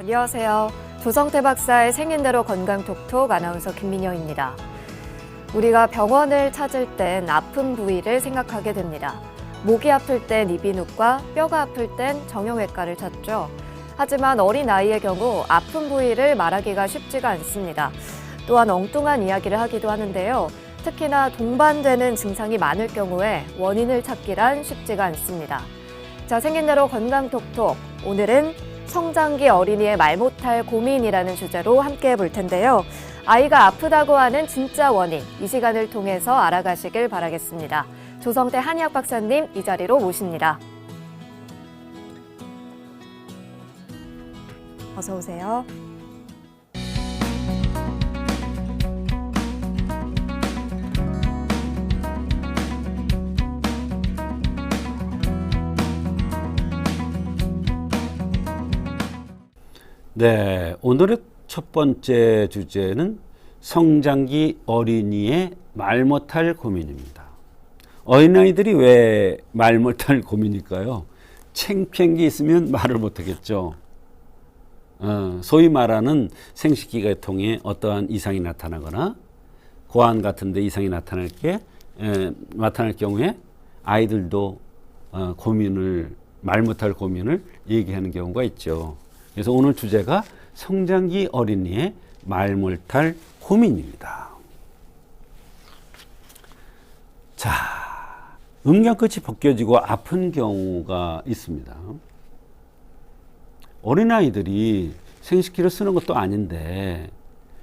안녕하세요. 조성태 박사의 생인대로 건강톡톡 아나운서 김민영입니다. 우리가 병원을 찾을 땐 아픈 부위를 생각하게 됩니다. 목이 아플 땐 이비인후과, 뼈가 아플 땐 정형외과를 찾죠. 하지만 어린 아이의 경우 아픈 부위를 말하기가 쉽지가 않습니다. 또한 엉뚱한 이야기를 하기도 하는데요. 특히나 동반되는 증상이 많을 경우에 원인을 찾기란 쉽지가 않습니다. 자, 생긴대로 건강톡톡. 오늘은 성장기 어린이의 말 못할 고민이라는 주제로 함께 볼 텐데요. 아이가 아프다고 하는 진짜 원인, 이 시간을 통해서 알아가시길 바라겠습니다. 조성태 한의학 박사님 이 자리로 모십니다. 어서 오세요. 네, 오늘의 첫 번째 주제는 성장기 어린이의 말 못할 고민입니다. 어린아이들이 왜 말 못할 고민일까요? 창피한 게 있으면 말을 못하겠죠. 소위 말하는 생식기가 통해 어떠한 이상이 나타나거나 고환 같은 데 이상이 나타날 경우에 아이들도 말 못할 고민을 얘기하는 경우가 있죠. 그래서 오늘 주제가 성장기 어린이의 말 못할 고민입니다. 자, 음경 끝이 벗겨지고 아픈 경우가 있습니다. 어린아이들이 생식기를 쓰는 것도 아닌데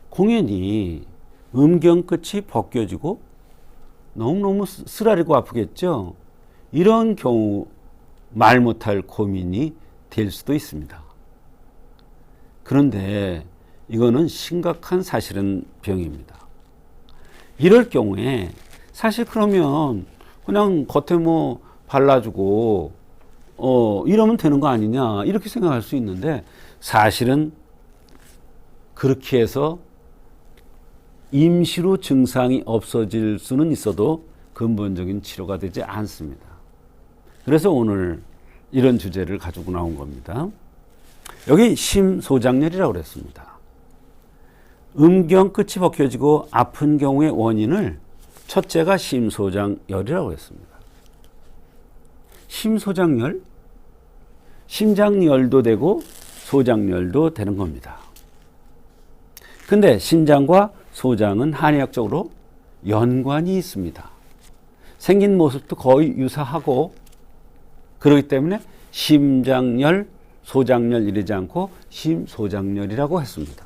공연히 음경 끝이 벗겨지고 너무너무 쓰라리고 아프겠죠. 이런 경우 말 못할 고민이 될 수도 있습니다. 그런데 이거는 심각한 사실은 병입니다. 이럴 경우에 사실 그러면 그냥 겉에 뭐 발라주고 이러면 되는 거 아니냐 이렇게 생각할 수 있는데 사실은 그렇게 해서 임시로 증상이 없어질 수는 있어도 근본적인 치료가 되지 않습니다. 그래서 오늘 이런 주제를 가지고 나온 겁니다. 여기 심소장열이라고 그랬습니다. 음경 끝이 벗겨지고 아픈 경우의 원인을 첫째가 심소장열이라고 했습니다. 심소장열, 심장열도 되고 소장열도 되는 겁니다. 근데 심장과 소장은 한의학적으로 연관이 있습니다. 생긴 모습도 거의 유사하고 그렇기 때문에 심장열, 소장열 이러지 않고 심소장열이라고 했습니다.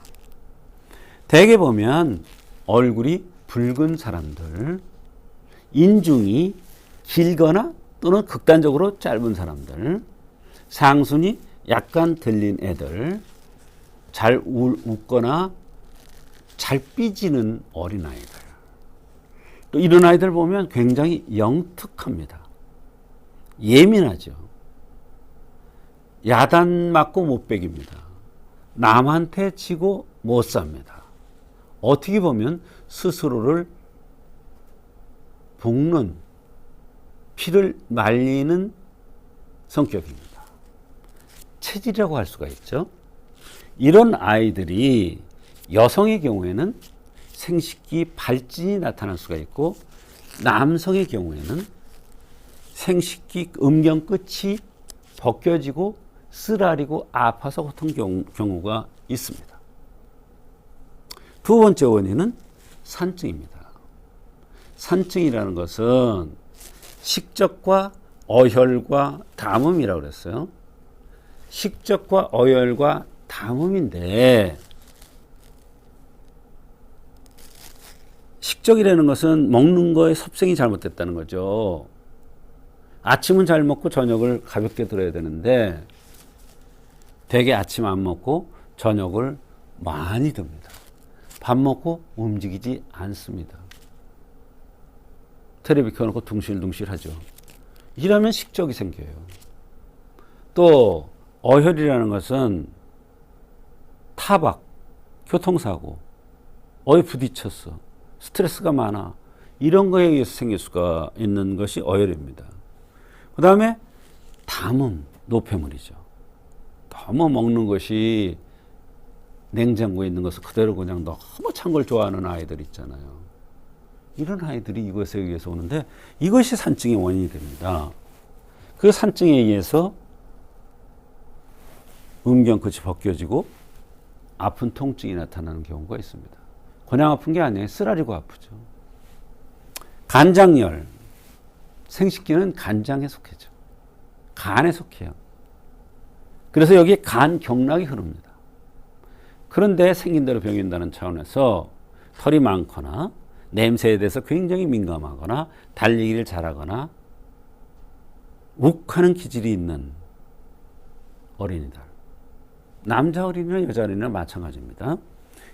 대개 보면 얼굴이 붉은 사람들, 인중이 길거나 또는 극단적으로 짧은 사람들, 상순이 약간 들린 애들, 잘 웃거나 잘 삐지는 어린아이들. 또 이런 아이들 보면 굉장히 영특합니다. 예민하죠. 야단 맞고 못 베깁니다. 남한테 지고 못 삽니다. 어떻게 보면 스스로를 볶는, 피를 말리는 성격입니다. 체질이라고 할 수가 있죠. 이런 아이들이 여성의 경우에는 생식기 발진이 나타날 수가 있고 남성의 경우에는 생식기 음경 끝이 벗겨지고 쓰라리고 아파서 고통 경우가 있습니다. 두 번째 원인은 산증입니다. 산증이라는 것은 식적과 어혈과 담음이라고 그랬어요. 식적과 어혈과 담음인데 식적이라는 것은 먹는 거에 섭생이 잘못됐다는 거죠. 아침은 잘 먹고 저녁을 가볍게 들어야 되는데 되게 아침 안 먹고 저녁을 많이 듭니다. 밥 먹고 움직이지 않습니다. 텔레비 켜놓고 둥실둥실 하죠. 이러면 식적이 생겨요. 또 어혈이라는 것은 타박, 교통사고, 어디 부딪혔어, 스트레스가 많아, 이런 거에 의해서 생길 수가 있는 것이 어혈입니다. 그 다음에 담음, 노폐물이죠. 너무 먹는 것이 냉장고에 있는 것을 그대로 그냥 너무 찬 걸 좋아하는 아이들 있잖아요. 이런 아이들이 이것에 의해서 오는데 이것이 산증의 원인이 됩니다. 그 산증에 의해서 음경끝이 벗겨지고 아픈 통증이 나타나는 경우가 있습니다. 그냥 아픈 게 아니에요. 쓰라리고 아프죠. 간장열. 생식기는 간장에 속해죠. 간에 속해요. 그래서 여기에 간 경락이 흐릅니다. 그런데 생긴 대로 병인다는 차원에서 털이 많거나 냄새에 대해서 굉장히 민감하거나 달리기를 잘하거나 욱하는 기질이 있는 어린이들. 남자 어린이나 여자 어린이나 마찬가지입니다.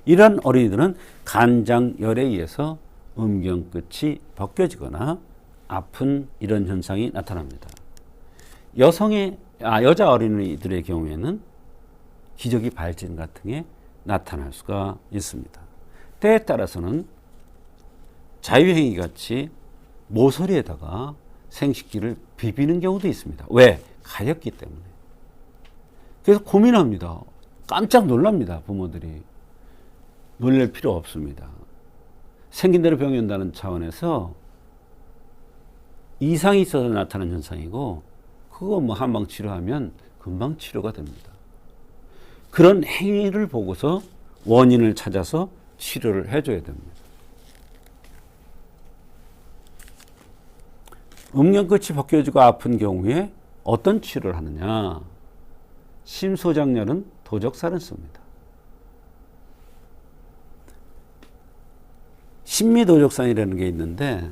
이런 어린이들은 간장열에 의해서 음경끝이 벗겨지거나 아픈 이런 현상이 나타납니다. 여자 어린이들의 경우에는 기저귀 발진 같은 게 나타날 수가 있습니다. 때에 따라서는 자유행위 같이 모서리에다가 생식기를 비비는 경우도 있습니다. 왜? 가렵기 때문에. 그래서 고민합니다. 깜짝 놀랍니다. 부모들이. 놀랄 필요 없습니다. 생긴 대로 병이 온다는 차원에서 이상이 있어서 나타나는 현상이고 그거 뭐 한방 치료하면 금방 치료가 됩니다. 그런 행위를 보고서 원인을 찾아서 치료를 해줘야 됩니다. 음경끝이 벗겨지고 아픈 경우에 어떤 치료를 하느냐? 심소장열은 도적살을 씁니다. 심미도적산이라는 게 있는데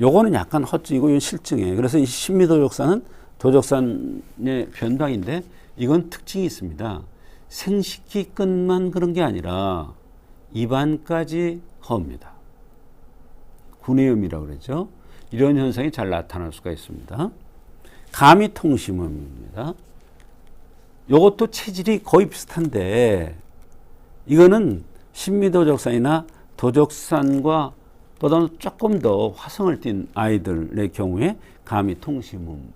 요거는 약간 허증이고 이건 실증이에요. 그래서 이 심미도적산은 도적산의 변방인데 이건 특징이 있습니다. 생식기 끝만 그런 게 아니라 입안까지 허입니다. 구내염이라고 그러죠. 이런 현상이 잘 나타날 수가 있습니다. 가미통심음입니다. 이것도 체질이 거의 비슷한데 이거는 신미도적산이나 도적산과 보다는 조금 더 화성을 띈 아이들의 경우에 가미통심음으로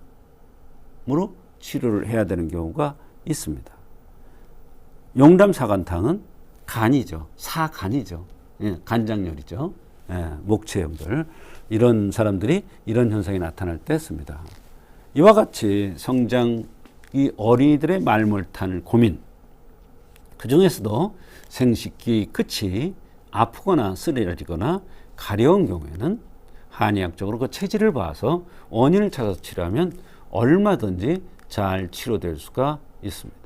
치료를 해야 되는 경우가 있습니다. 용담사간탕은 간이죠. 사간이죠. 예, 간장열이죠. 예, 목체염들. 이런 사람들이 이런 현상이 나타날 때 씁니다. 이와 같이 성장 이 어린이들의 말몰탄 고민, 그 중에서도 생식기 끝이 아프거나 쓰리러지거나 가려운 경우에는 한의학적으로 그 체질을 봐서 원인을 찾아서 치료하면 얼마든지 잘 치료될 수가 있습니다.